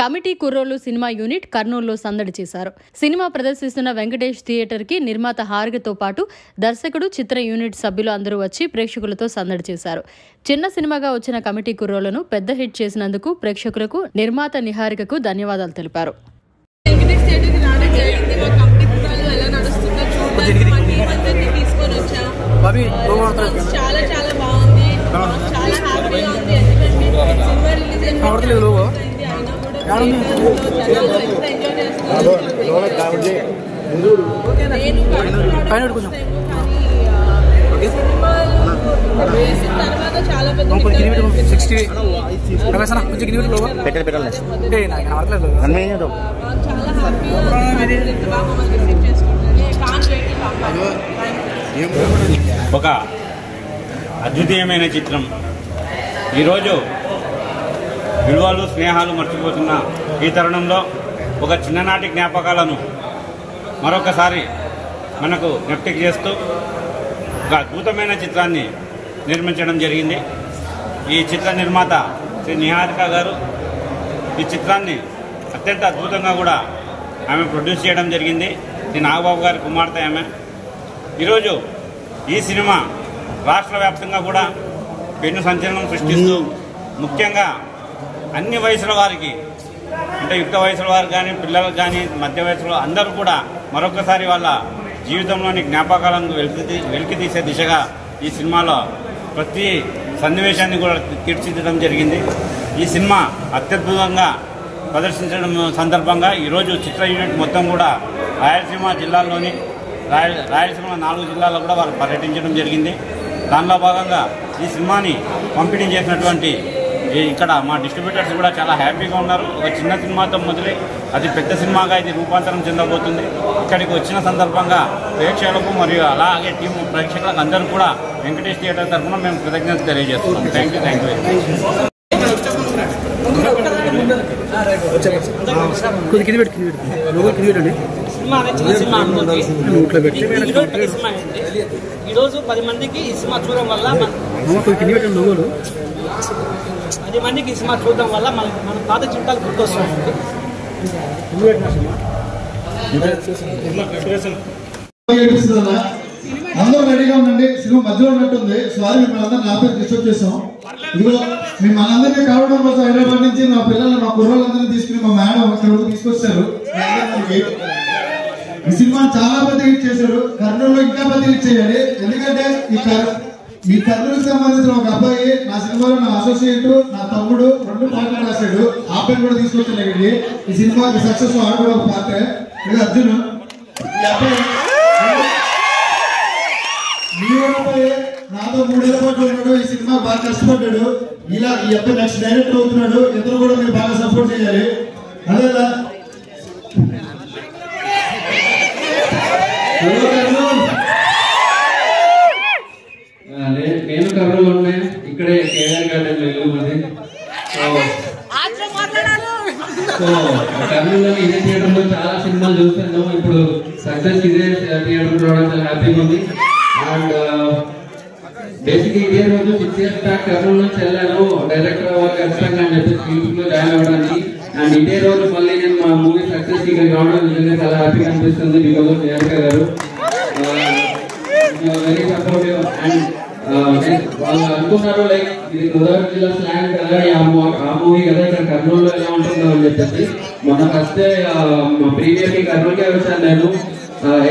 Committee Kurrollu cinema unit కర్నూలులో సందడి చేశారు. సినిమా ప్రదర్శిస్తున్న వెంకటేష్ థియేటర్ కి నిర్మాత హారికతో పాటు దర్శకుడు, చిత్ర యూనిట్ సభ్యులు అందరూ వచ్చి ప్రేక్షకులతో సందడి చేశారు. చిన్న సినిమాగా వచ్చిన కమిటీ కుర్రోళ్లను పెద్ద హిట్ చేసినందుకు ప్రేక్షకులకు, నిర్మాత నిహారికకు ధన్యవాదాలు తెలిపారు. ఒక అద్వితీయమైన చిత్రం. ఈరోజు విలువలు, స్నేహాలు మర్చిపోతున్న ఈ తరుణంలో ఒక చిన్ననాటి జ్ఞాపకాలను మరొకసారి మనకు జ్ఞప్తికి చేస్తూ ఒక అద్భుతమైన చిత్రాన్ని నిర్మించడం జరిగింది. ఈ చిత్ర నిర్మాత శ్రీ నిహారిక గారు ఈ చిత్రాన్ని అత్యంత అద్భుతంగా కూడా ఆమె ప్రొడ్యూస్ చేయడం జరిగింది. శ్రీ నాగబాబు గారి కుమార్తె ఆమె. ఈరోజు ఈ సినిమా రాష్ట్ర వ్యాప్తంగా కూడా పెను సంచలనం సృష్టిస్తూ, ముఖ్యంగా అన్ని వయసుల వారికి, అంటే యుక్త వయసుల వారు కానీ, పిల్లలకు కానీ, మధ్య వయసులో అందరూ కూడా మరొకసారి వాళ్ళ జీవితంలోని జ్ఞాపకాలను వెలికి తీసే దిశగా ఈ సినిమాలో ప్రతి సన్నివేశాన్ని కూడా తీర్చిదిద్దడం జరిగింది. ఈ సినిమా అత్యద్భుతంగా ప్రదర్శించడం సందర్భంగా ఈరోజు చిత్ర యూనిట్ మొత్తం కూడా రాయలసీమ జిల్లాల్లోని రాయలసీమ 4 జిల్లాల్లో కూడా వాళ్ళు పర్యటించడం జరిగింది. దానిలో భాగంగా ఈ సినిమాని పంపిణీ చేసినటువంటి ఇక్కడ మా డిస్ట్రిబ్యూటర్స్ కూడా చాలా హ్యాపీగా ఉన్నారు. ఒక చిన్న సినిమాతో మొదలై అది పెద్ద సినిమాగా ఇది రూపాంతరం చెందబోతుంది. ఇక్కడికి వచ్చిన సందర్భంగా ప్రేక్షకులకు మరియు అలాగే టీం ప్రేక్షకులకు అందరూ కూడా వెంకటేష్ థియేటర్ తరఫున మేము కృతజ్ఞతలు తెలియజేస్తున్నాం. Thank you very much. ఈరోజు 10 మందికి ఈ సినిమా చూడడం వల్ల 10 మందికి ఈ సినిమా చూడడం వల్ల మన పాత చింతలు గుర్తొస్తాయండి. అందరూ రెడీగా ఉండండి. సినిమా మధ్యలో ఉన్నట్టుంది. సారీ మిమ్మల్ని అందరూ నా పేరు డిస్టర్బ్ చేసాం. ఇదిగో మేము మనందరినీ కావడం కోసం హైదరాబాద్ నుంచి మా పిల్లలు, మా కుర్రోళ్ళందరినీ తీసుకుని మా మేడం ఇక్కడ తీసుకొచ్చారు. ఈ సినిమా చాలా పెద్ద హిట్ చేశారు. కర్నూలులో ఇంకా పెద్ద హిట్ చేయాలి. ఎందుకంటే ఈ కర్నూలుకి సంబంధించిన ఒక అబ్బాయి నా సినిమాలో నా అసోసియేట్, నా తమ్ముడు 2 పాటలు రాశాడు. ఆ పేరు కూడా తీసుకొచ్చాను ఇక్కడికి. ఈ సినిమాకి సక్సెస్ ఆడు కూడా ఒక పార్ట్. అర్జున్ ఈ అబ్బాయి నాతో 3 ఏళ్ల పాటు ఉన్నాడు. ఈ సినిమా బాగా కష్టపడ్డాడు. ఇలా ఈ అబ్బాయి నెక్స్ట్ డైరెక్టర్ అవుతున్నాడు. ఇద్దరు కూడా మీరు బాగా సపోర్ట్ చేయాలి. అదేలా నేను కర్నూలు ఉన్నాయి. ఇక్కడే కేఆర్ గార్డెన్ వెళ్ళి కర్నూలులో ఇదే థియేటర్ లో చాలా సినిమాలు చూస్తున్నాం. ఇప్పుడు సక్సెస్ ఇదే థియేటర్ రావడం చాలా హ్యాపీగా ఉంది. అండ్ బేసిక్ ఇదే రోజు 6 years బ్యాక్ కర్నూలు నుంచి వెళ్ళాను డైరెక్టర్ అవ్వాలి ఖచ్చితంగా అని చెప్పి స్క్రీన్ లో జాయిన్ అవ్వడానికి. అండ్ ఇదే రోజు మళ్ళీ నేను మా మూవీ సక్సెస్ ఇక్కడ రావడం నిజంగా చాలా హ్యాపీగా అనిపిస్తుంది. బికాజ్ ఆఫ్ నిహారిక గారు వెరీ సపోర్టివ్. అండ్ వాళ్ళు అనుకున్నారు లైక్ ఇది గోదావరి జిల్లా స్లాంగ్ కదా, ఆ మూవీ కదా ఇక్కడ కర్నూలులో ఎలా ఉంటుందో అని చెప్పేసి మొన్న ఫస్ట్ మా ప్రీవియస్ కర్నూలుకే వచ్చాను నేను.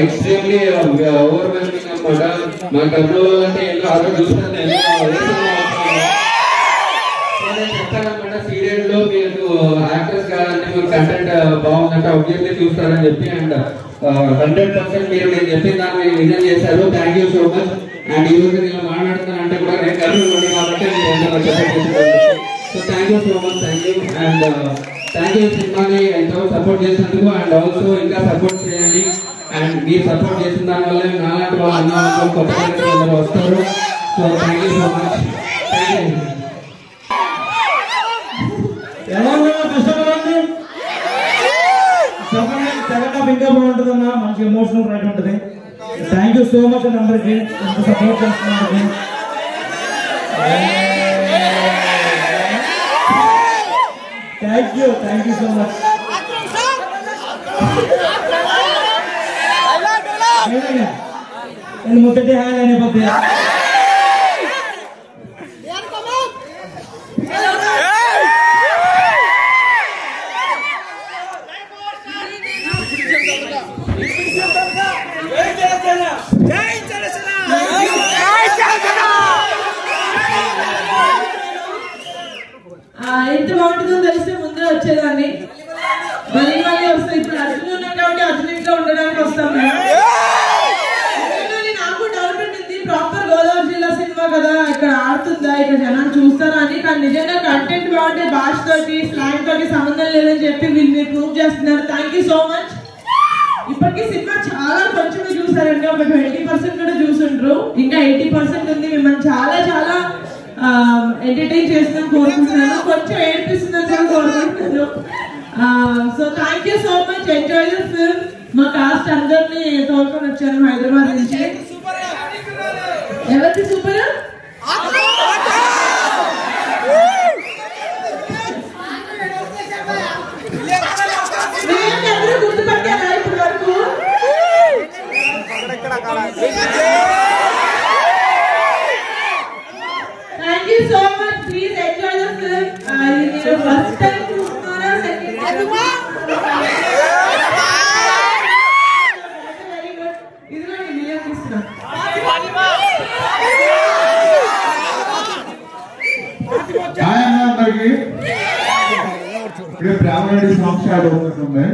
ఎక్స్ట్రీమ్లీ ఓవర్వెల్మింగ్ అనమాట. మా కర్నూలు అంటే ఎన్నో ఆర్డర్ చూస్తాను నేను. చెప్తానమాట సీరియల్ లో మీకు యాక్టర్స్ కావాలంటే మీకు కంటెంట్ బాగుందంటే ఆబ్వియస్లీ చూస్తారని చెప్పి. అండ్ 100% మీరు నేను చెప్పిన దాన్ని విజన్ చేశారు. Thank you so much. And ఈ రోజు నేను మాట్లాడుతాను అంటే కూడా నేను కర్నూలు కాబట్టి so thank you so much. Thank you. And thank you సినిమాని ఎంతో సపోర్ట్ చేసినందుకు. అండ్ ఆల్సో ఇంకా సపోర్ట్ చేయండి. అండ్ మీరు సపోర్ట్ చేసిన దాని వల్ల నాలాంటి వాళ్ళు అన్న కొత్త అందరూ వస్తారు. So thank you so much. Thank you. Second half ఇంకా బాగుంటుందన్నా. మంచి ఎమోషనల్ రైట్ ఉంటుంది. థ్యాంక్ యూ సో మచ్ అందరికి ఇంత సపోర్ట్ చేస్తున్నందుకు. Thank you so much. నేను ముద్దటి హాయ్ అయిపోతే ఎంత బాగుంటుందో తెలిస్తే ముందే వచ్చేదాన్ని. మళ్ళీ వస్తాయి. ఇప్పుడు అర్జున్ ఉన్నాం కాబట్టి అర్జున్ ఇంట్లో ఉండడానికి వస్తాం. నాకు డౌట్ ఉంటుంది, ప్రాపర్ గోదావరి జిల్లా సినిమా కదా, ఇక్కడ ఆడుతుందా, ఇక్కడ జనాలు చూస్తారా అని. కానీ నిజంగా కంటెంట్ బాగుంటే భాష తోటి స్లాంగ్ తోటి సంబంధం లేదని చెప్పి వీళ్ళు ప్రూవ్ చేస్తున్నారు. Thank you so much. ఇప్పటికీ సినిమా చాలా కొంచెమే చూసారండి, ఒక 20% కూడా చూసుంటారు. ఇంకా 80% ఉంది. మిమ్మల్ని చాలా చాలా ఎంటర్టైన్ చేస్తాను కోరుకుంటున్నాను. కొంచెం ఏడిపిస్తుందని కూడా కోరుకుంటున్నాను. So thank you so much. Enjoy the film. మా కాస్ట్ అందరినీ తోలుకొని వచ్చాను హైదరాబాద్ నుంచి. ఎవరికి సూపర్? ఎవరు గుర్తుపట్టారా ఇప్పటి వరకు? Thank you so much. Please enjoy the film. This is your first time to Sumara, second time. Very good. This is my video Krishna. Hi అన్న అందరికి. ఇప్పుడు బ్రాహ్మణి సాంగ్ స్టార్ట్ అవుతుంది.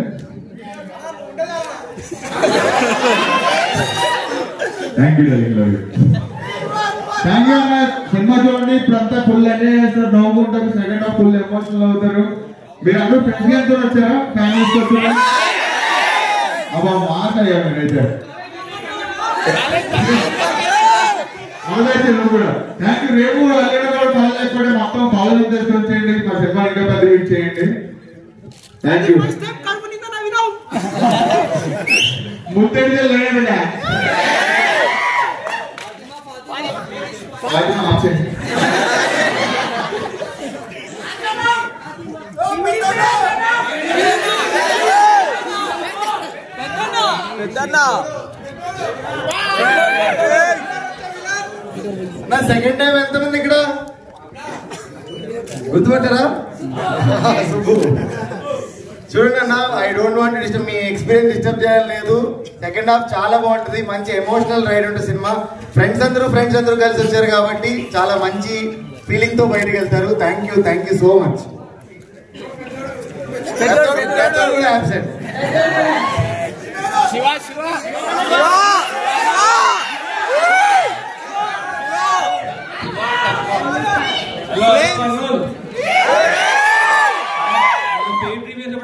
థ్యాంక్ యూ అన్న. సినిమా చూడండి. ఇప్పుడంతా ఫుల్ ఎంజాయ్ చేస్తారు, నవ్వుకుంటారు. Second half full emotional అవుతారు. మీరు అందరూ ఫ్రెండ్స్ గారితో వచ్చారా? ఫ్యామిలీస్ వచ్చారా? అబ్బా మాట అయ్యా మీరైతే. అవునైతే నువ్వు కూడా థ్యాంక్ యూ. రేపు అల్లుడు కూడా పనులు లేకపోతే మొత్తం కాలేజ్ చేసుకొని చేయండి. మా సినిమా ఇంకా పెద్ద చేయండి. Thank you. ముత్తడి లేదా నా సెకండ్ టైం ఎంతమంది ఇక్కడ గుర్తుపట్టారా? చూడండి అన్న, I don't want disturb, me experience disturb చేయాలి లేదు. సెకండ్ హాఫ్ చాలా బాగుంటుంది. మంచి ఎమోషనల్ రైడ్ ఉంటుంది సినిమా. ఫ్రెండ్స్ అందరూ కలిసి వచ్చారు కాబట్టి చాలా మంచి ఫీలింగ్ తో బయటకు వెళ్తారు. Thank you so much.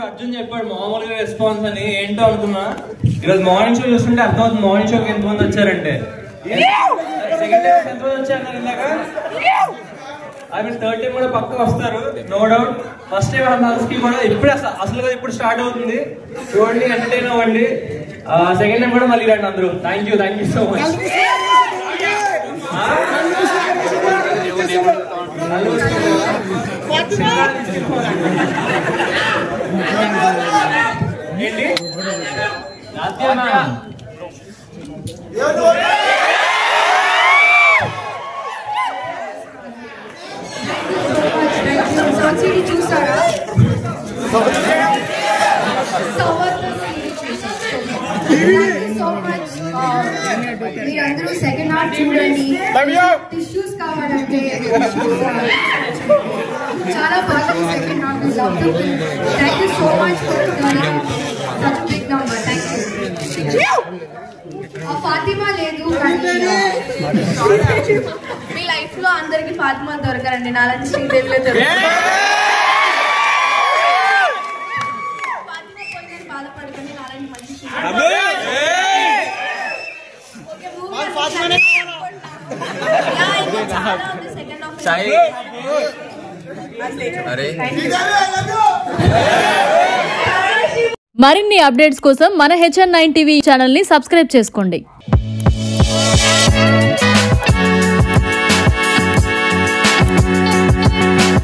Arjun చెప్పాడు మామూలుగా రెస్పాన్స్ అని. ఏంటో అనుకున్నా, ఈరోజు మార్నింగ్ షో చూస్తుంటే అర్థమవుతుంది మార్నింగ్ షోకి ఎంతమంది వచ్చారంటే. సెకండ్ టైం ఎంతమంది వచ్చారు ఇందాక? థర్డ్ టైం కూడా పక్క వస్తారు, నో డౌట్. ఫస్ట్ టైం అన్నకి కూడా ఇప్పుడే అసలుగా ఇప్పుడు స్టార్ట్ అవుతుంది. చూడండి, ఎంటర్టైన్ అవ్వండి. సెకండ్ టైం కూడా మళ్ళీ రండి అందరూ. Thank you so much. ఏంటి చూసారా? మీరందరూ సెకండ్ హాఫ్ చూడండి. టిష్యూస్ కావాలంటే చాలా బాగా second half. Thank you so much for such big number. Thank you. Fatima లేదు మీ లైఫ్ లో అందరికి ఫాతిమా దొరకరండి. నాలాంటి శ్రీదేవిలో దొరకరు. బాధపడకండి, నాలాంటి మంచి మరిన్ని అప్డేట్స్ కోసం మన HN9 టీవీ ఛానల్ ని సబ్స్క్రైబ్ చేసుకోండి.